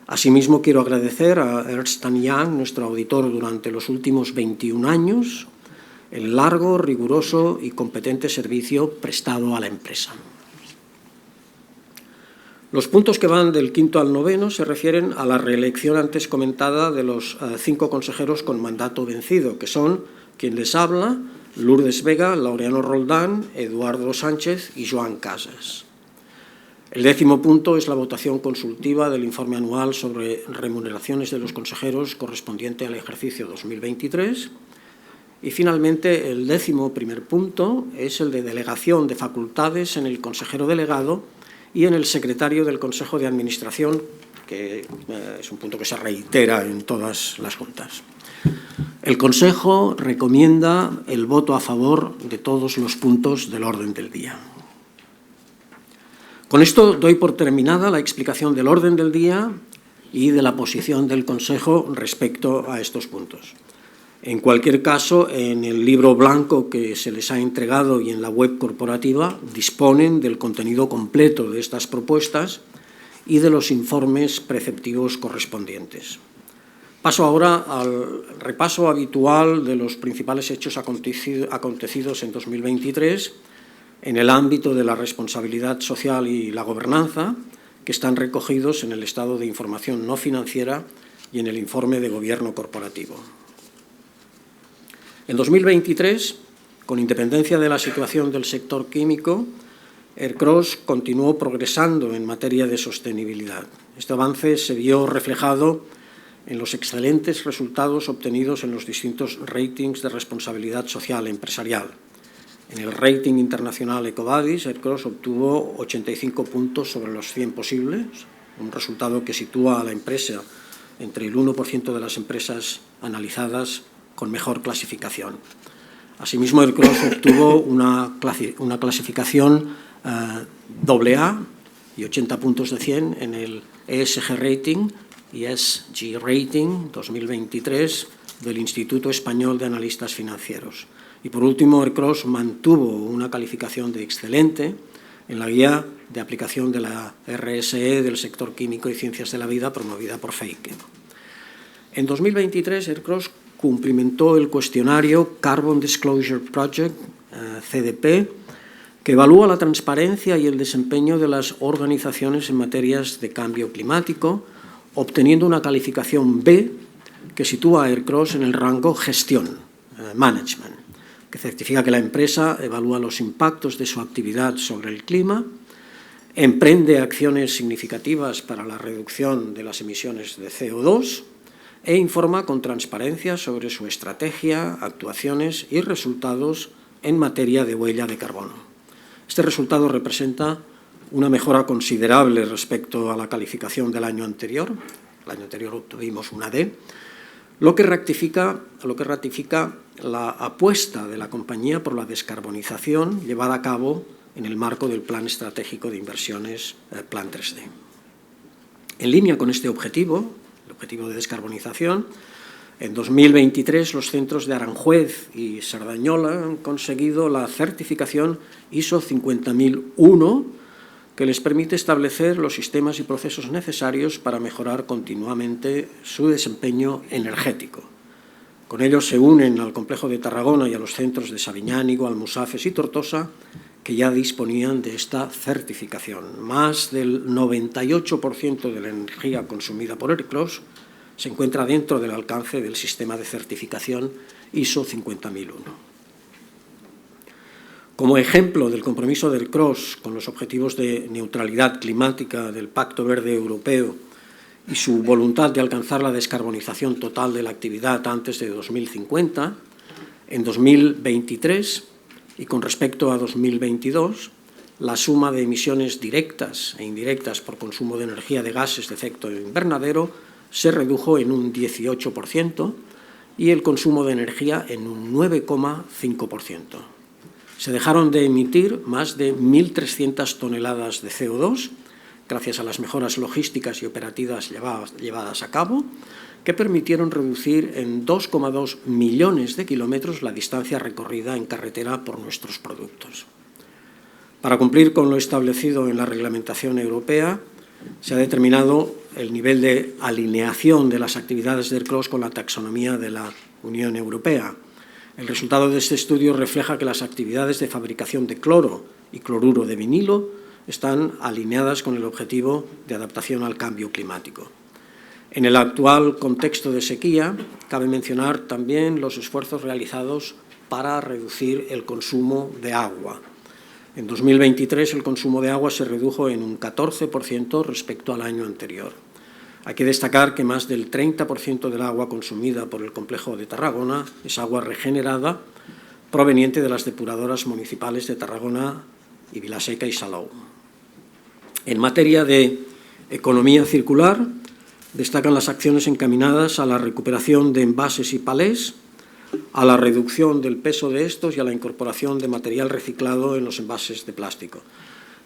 Asimismo, quiero agradecer a Ernst & Young, nuestro auditor durante los últimos 21 años, el largo, riguroso y competente servicio prestado a la empresa. Los puntos que van del quinto al noveno se refieren a la reelección antes comentada de los 5 consejeros con mandato vencido, que son quien les habla, Lourdes Vega, Laureano Roldán, Eduardo Sánchez y Joan Casas. El 10º punto es la votación consultiva del informe anual sobre remuneraciones de los consejeros correspondiente al ejercicio 2023. Y finalmente, el 11º punto es el de delegación de facultades en el consejero delegado y en el secretario del Consejo de Administración, que es un punto que se reitera en todas las juntas. El Consejo recomienda el voto a favor de todos los puntos del orden del día. Con esto doy por terminada la explicación del orden del día y de la posición del Consejo respecto a estos puntos. En cualquier caso, en el libro blanco que se les ha entregado y en la web corporativa disponen del contenido completo de estas propuestas y de los informes preceptivos correspondientes. Paso ahora al repaso habitual de los principales hechos acontecidos en 2023 en el ámbito de la responsabilidad social y la gobernanza, que están recogidos en el estado de información no financiera y en el informe de gobierno corporativo. En 2023, con independencia de la situación del sector químico, ERCROS continuó progresando en materia de sostenibilidad. Este avance se vio reflejado en los excelentes resultados obtenidos en los distintos ratings de responsabilidad social empresarial. En el rating internacional EcoVadis, ERCROS obtuvo 85 puntos sobre los 100 posibles, un resultado que sitúa a la empresa entre el 1% de las empresas analizadas con mejor clasificación. Asimismo, ERCROS obtuvo una clasificación AA y 80 puntos de 100 en el ESG Rating y ESG Rating 2023 del Instituto Español de Analistas Financieros. Y por último, ERCROS mantuvo una calificación de excelente en la guía de aplicación de la RSE del sector químico y ciencias de la vida promovida por FEICE. En 2023, ERCROS cumplimentó el cuestionario Carbon Disclosure Project, CDP, que evalúa la transparencia y el desempeño de las organizaciones en materias de cambio climático, obteniendo una calificación B que sitúa a ERCROS en el rango gestión, management, que certifica que la empresa evalúa los impactos de su actividad sobre el clima, emprende acciones significativas para la reducción de las emisiones de CO2 e informa con transparencia sobre su estrategia, actuaciones y resultados en materia de huella de carbono. Este resultado representa una mejora considerable respecto a la calificación del año anterior. El año anterior obtuvimos una D, lo que ratifica la apuesta de la compañía por la descarbonización llevada a cabo en el marco del Plan Estratégico de Inversiones, Plan 3D. En línea con este objetivo, el objetivo de descarbonización, en 2023 los centros de Aranjuez y Sardañola han conseguido la certificación ISO 50001, que les permite establecer los sistemas y procesos necesarios para mejorar continuamente su desempeño energético. Con ellos se unen al complejo de Tarragona y a los centros de Sabiñánigo, Almusafes y Tortosa, que ya disponían de esta certificación. Más del 98% de la energía consumida por ERCROS se encuentra dentro del alcance del sistema de certificación ISO 50001. Como ejemplo del compromiso de ERCROS con los objetivos de neutralidad climática del Pacto Verde Europeo y su voluntad de alcanzar la descarbonización total de la actividad antes de 2050, en 2023 y con respecto a 2022, la suma de emisiones directas e indirectas por consumo de energía de gases de efecto invernadero se redujo en un 18% y el consumo de energía en un 9,5%. Se dejaron de emitir más de 1.300 toneladas de CO2 gracias a las mejoras logísticas y operativas llevadas a cabo, que permitieron reducir en 2,2 millones de kilómetros la distancia recorrida en carretera por nuestros productos. Para cumplir con lo establecido en la reglamentación europea, se ha determinado el nivel de alineación de las actividades de ERCROSS con la taxonomía de la Unión Europea. El resultado de este estudio refleja que las actividades de fabricación de cloro y cloruro de vinilo están alineadas con el objetivo de adaptación al cambio climático. En el actual contexto de sequía, cabe mencionar también los esfuerzos realizados para reducir el consumo de agua. En 2023 el consumo de agua se redujo en un 14% respecto al año anterior. Hay que destacar que más del 30% del agua consumida por el complejo de Tarragona es agua regenerada proveniente de las depuradoras municipales de Tarragona y Vilaseca y Salou. En materia de economía circular, destacan las acciones encaminadas a la recuperación de envases y palés, a la reducción del peso de estos y a la incorporación de material reciclado en los envases de plástico.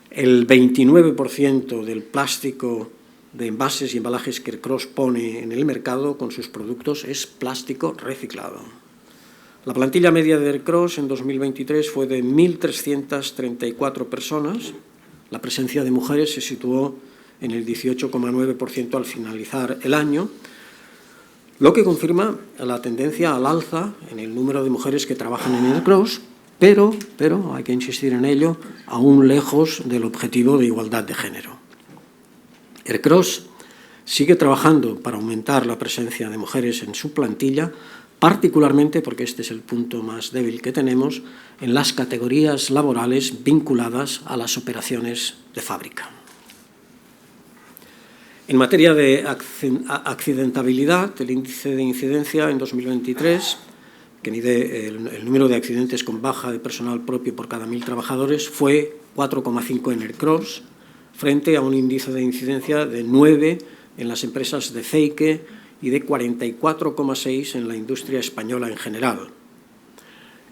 El 29% del plástico de envases y embalajes que ERCROSS pone en el mercado con sus productos es plástico reciclado. La plantilla media de ERCROSS en 2023 fue de 1.334 personas. La presencia de mujeres se situó en el 18,9% al finalizar el año, lo que confirma la tendencia al alza en el número de mujeres que trabajan en ERCROSS, pero hay que insistir en ello, aún lejos del objetivo de igualdad de género. ERCROSS sigue trabajando para aumentar la presencia de mujeres en su plantilla, particularmente, porque este es el punto más débil que tenemos, en las categorías laborales vinculadas a las operaciones de fábrica. En materia de accidentabilidad, el índice de incidencia en 2023, que mide el número de accidentes con baja de personal propio por cada 1.000 trabajadores, fue 4,5 en ERCROSS, frente a un índice de incidencia de 9 en las empresas de Feique y de 44,6 en la industria española en general.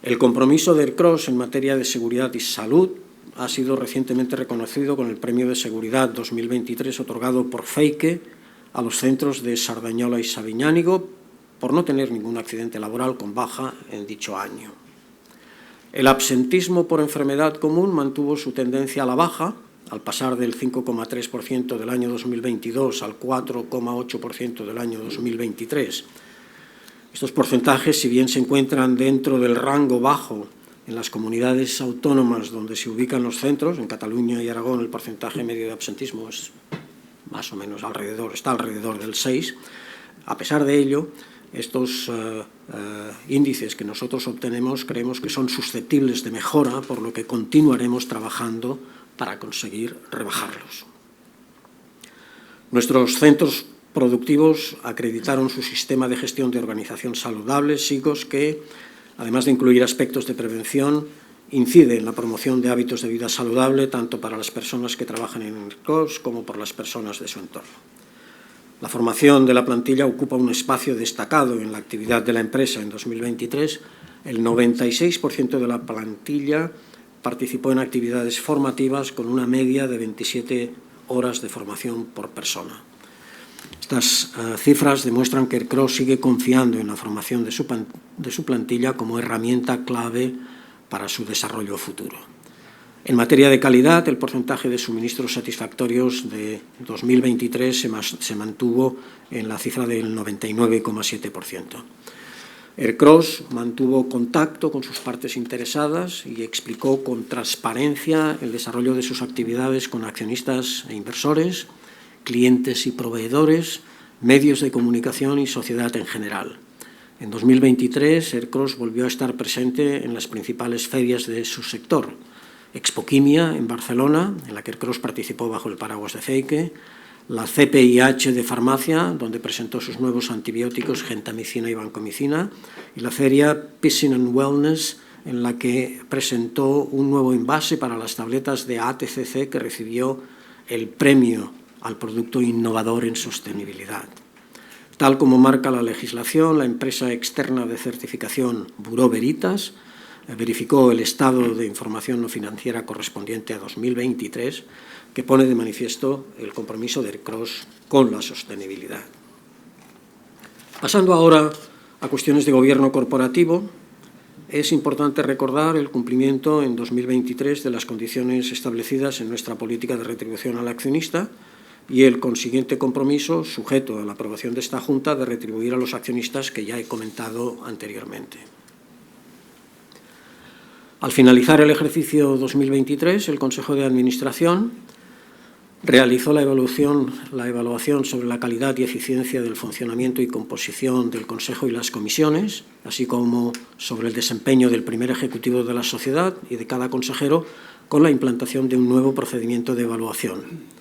El compromiso de ERCROSS en materia de seguridad y salud ha sido recientemente reconocido con el Premio de Seguridad 2023 otorgado por Feique a los centros de Sardañola y Sabiñánigo por no tener ningún accidente laboral con baja en dicho año. El absentismo por enfermedad común mantuvo su tendencia a la baja, al pasar del 5,3% del año 2022 al 4,8% del año 2023. Estos porcentajes, si bien se encuentran dentro del rango bajo en las comunidades autónomas donde se ubican los centros, en Cataluña y Aragón el porcentaje medio de absentismo es más o menos está alrededor del 6%, a pesar de ello, estos índices que nosotros obtenemos creemos que son susceptibles de mejora, por lo que continuaremos trabajando para conseguir rebajarlos. Nuestros centros productivos acreditaron su sistema de gestión de organización saludable, SIGOS, que, además de incluir aspectos de prevención, incide en la promoción de hábitos de vida saludable tanto para las personas que trabajan en ERCROSS como por las personas de su entorno. La formación de la plantilla ocupa un espacio destacado en la actividad de la empresa. En 2023, el 96% de la plantilla participó en actividades formativas con una media de 27 horas de formación por persona. Estas cifras demuestran que ERCROSS sigue confiando en la formación de su plantilla como herramienta clave para su desarrollo futuro. En materia de calidad, el porcentaje de suministros satisfactorios de 2023 se mantuvo en la cifra del 99,7%. ERCROSS mantuvo contacto con sus partes interesadas y explicó con transparencia el desarrollo de sus actividades con accionistas e inversores, clientes y proveedores, medios de comunicación y sociedad en general. En 2023, ERCROSS volvió a estar presente en las principales ferias de su sector. Expoquimia, en Barcelona, en la que ERCROSS participó bajo el paraguas de Feique, la CPIH de farmacia, donde presentó sus nuevos antibióticos, gentamicina y vancomicina, y la feria Piscine and Wellness en la que presentó un nuevo envase para las tabletas de ATCC que recibió el premio al producto innovador en sostenibilidad. Tal como marca la legislación, la empresa externa de certificación Bureau Veritas verificó el estado de información no financiera correspondiente a 2023, que pone de manifiesto el compromiso de ERCROSS con la sostenibilidad. Pasando ahora a cuestiones de gobierno corporativo, es importante recordar el cumplimiento en 2023 de las condiciones establecidas en nuestra política de retribución al accionista y el consiguiente compromiso, sujeto a la aprobación de esta Junta, de retribuir a los accionistas que ya he comentado anteriormente. Al finalizar el ejercicio 2023, el Consejo de Administración realizó la evaluación sobre la calidad y eficiencia del funcionamiento y composición del Consejo y las comisiones, así como sobre el desempeño del primer ejecutivo de la sociedad y de cada consejero, con la implantación de un nuevo procedimiento de evaluación.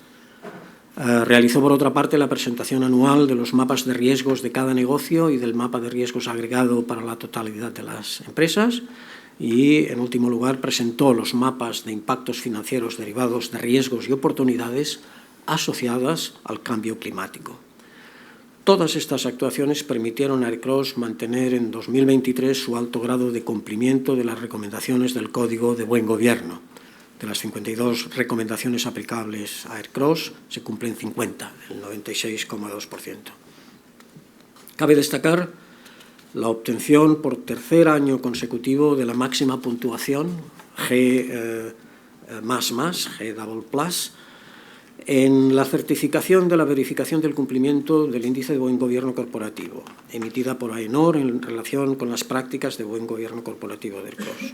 Realizó, por otra parte, la presentación anual de los mapas de riesgos de cada negocio y del mapa de riesgos agregado para la totalidad de las empresas y, en último lugar, presentó los mapas de impactos financieros derivados de riesgos y oportunidades asociadas al cambio climático. Todas estas actuaciones permitieron a ERCROSS mantener en 2023 su alto grado de cumplimiento de las recomendaciones del Código de Buen Gobierno. De las 52 recomendaciones aplicables a ERCROSS, se cumplen 50, el 96,2%. Cabe destacar la obtención por tercer año consecutivo de la máxima puntuación G++, G++, en la certificación de la verificación del cumplimiento del Índice de Buen Gobierno Corporativo, emitida por AENOR en relación con las prácticas de buen gobierno corporativo de ERCROSS.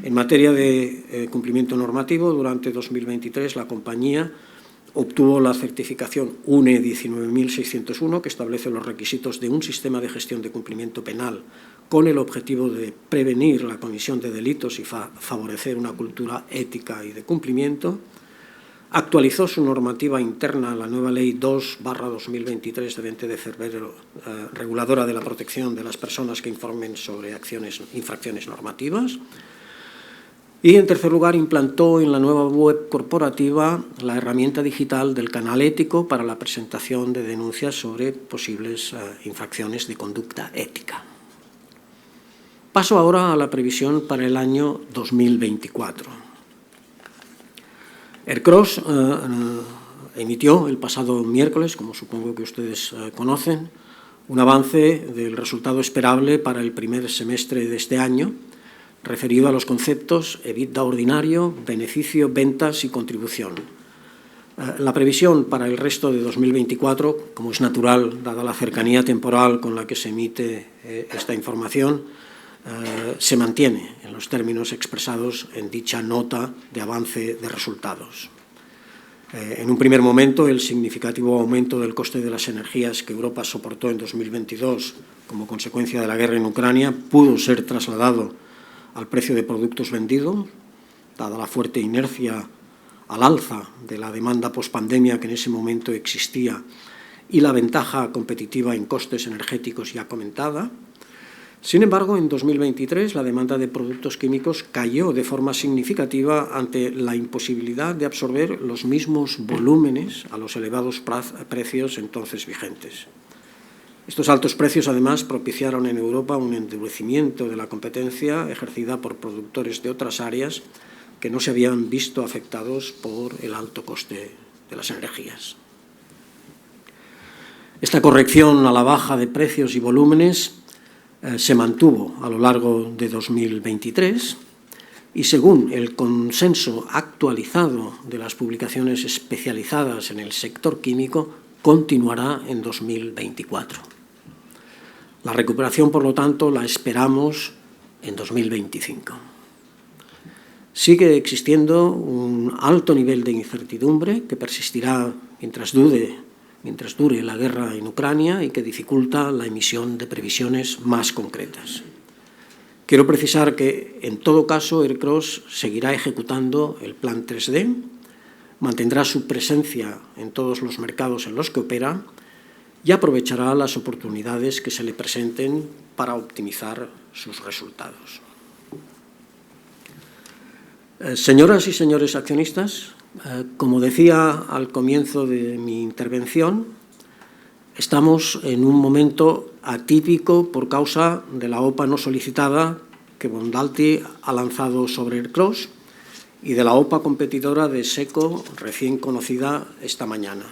En materia de cumplimiento normativo, durante 2023 la compañía obtuvo la certificación UNE 19601, que establece los requisitos de un sistema de gestión de cumplimiento penal con el objetivo de prevenir la comisión de delitos y favorecer una cultura ética y de cumplimiento. Actualizó su normativa interna, la nueva Ley 2/2023 de 20 de febrero, reguladora de la protección de las personas que informen sobre infracciones normativas. Y, en tercer lugar, implantó en la nueva web corporativa la herramienta digital del canal ético para la presentación de denuncias sobre posibles infracciones de conducta ética. Paso ahora a la previsión para el año 2024. ERCROSS emitió el pasado miércoles, como supongo que ustedes conocen, un avance del resultado esperable para el primer semestre de este año, referido a los conceptos EBITDA ordinario, beneficio, ventas y contribución. La previsión para el resto de 2024, como es natural, dada la cercanía temporal con la que se emite esta información, se mantiene en los términos expresados en dicha nota de avance de resultados. En un primer momento, el significativo aumento del coste de las energías que Europa soportó en 2022 como consecuencia de la guerra en Ucrania pudo ser trasladado al precio de productos vendidos, dada la fuerte inercia al alza de la demanda pospandemia que en ese momento existía y la ventaja competitiva en costes energéticos ya comentada. Sin embargo, en 2023 la demanda de productos químicos cayó de forma significativa ante la imposibilidad de absorber los mismos volúmenes a los elevados precios entonces vigentes. Estos altos precios, además, propiciaron en Europa un endurecimiento de la competencia ejercida por productores de otras áreas que no se habían visto afectados por el alto coste de las energías. Esta corrección a la baja de precios y volúmenes se mantuvo a lo largo de 2023 y, según el consenso actualizado de las publicaciones especializadas en el sector químico, continuará en 2024. La recuperación, por lo tanto, la esperamos en 2025. Sigue existiendo un alto nivel de incertidumbre que persistirá mientras dure la guerra en Ucrania y que dificulta la emisión de previsiones más concretas. Quiero precisar que, en todo caso, ERCROSS seguirá ejecutando el Plan 3D, mantendrá su presencia en todos los mercados en los que opera y aprovechará las oportunidades que se le presenten para optimizar sus resultados. Señoras y señores accionistas, como decía al comienzo de mi intervención, estamos en un momento atípico por causa de la OPA no solicitada que Bondalti ha lanzado sobre Ercros y de la OPA competidora de SECO recién conocida esta mañana.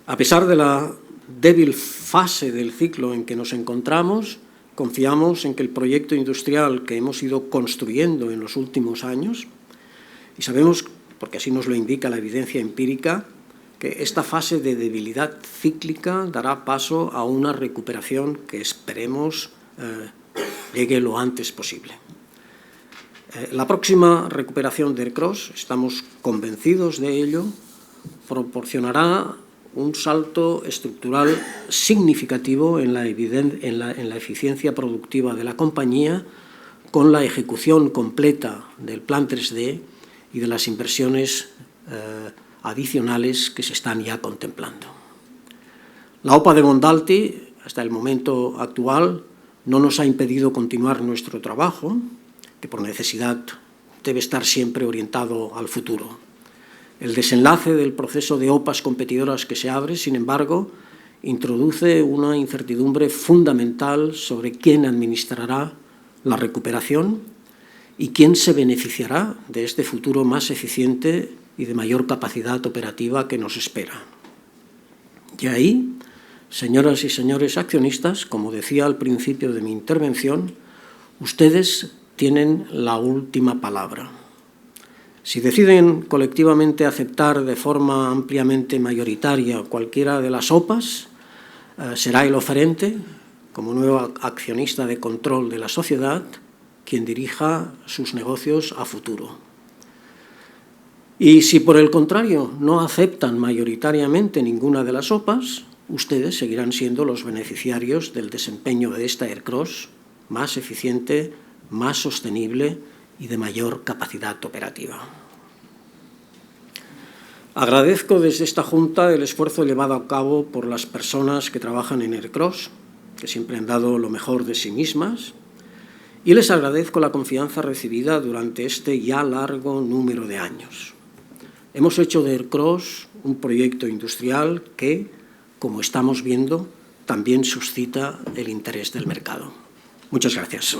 A pesar de la débil fase del ciclo en que nos encontramos, confiamos en que el proyecto industrial que hemos ido construyendo en los últimos años, y sabemos, porque así nos lo indica la evidencia empírica, que esta fase de debilidad cíclica dará paso a una recuperación que esperemos llegue lo antes posible. La próxima recuperación de Ercros, estamos convencidos de ello, proporcionará un salto estructural significativo en la eficiencia productiva de la compañía, con la ejecución completa del Plan 3D y de las inversiones adicionales que se están ya contemplando. La OPA de Bondalti, hasta el momento actual, no nos ha impedido continuar nuestro trabajo, que por necesidad debe estar siempre orientado al futuro. El desenlace del proceso de OPAs competidoras que se abre, sin embargo, introduce una incertidumbre fundamental sobre quién administrará la recuperación y quién se beneficiará de este futuro más eficiente y de mayor capacidad operativa que nos espera. Y ahí, señoras y señores accionistas, como decía al principio de mi intervención, ustedes tienen la última palabra. Si deciden colectivamente aceptar de forma ampliamente mayoritaria cualquiera de las OPAs, será el oferente, como nuevo accionista de control de la sociedad, quien dirija sus negocios a futuro. Y si por el contrario no aceptan mayoritariamente ninguna de las OPAs, ustedes seguirán siendo los beneficiarios del desempeño de esta Ercros más eficiente, más sostenible y de mayor capacidad operativa. Agradezco desde esta Junta el esfuerzo llevado a cabo por las personas que trabajan en Ercros, que siempre han dado lo mejor de sí mismas, y les agradezco la confianza recibida durante este ya largo número de años. Hemos hecho de Ercros un proyecto industrial que, como estamos viendo, también suscita el interés del mercado. Muchas gracias.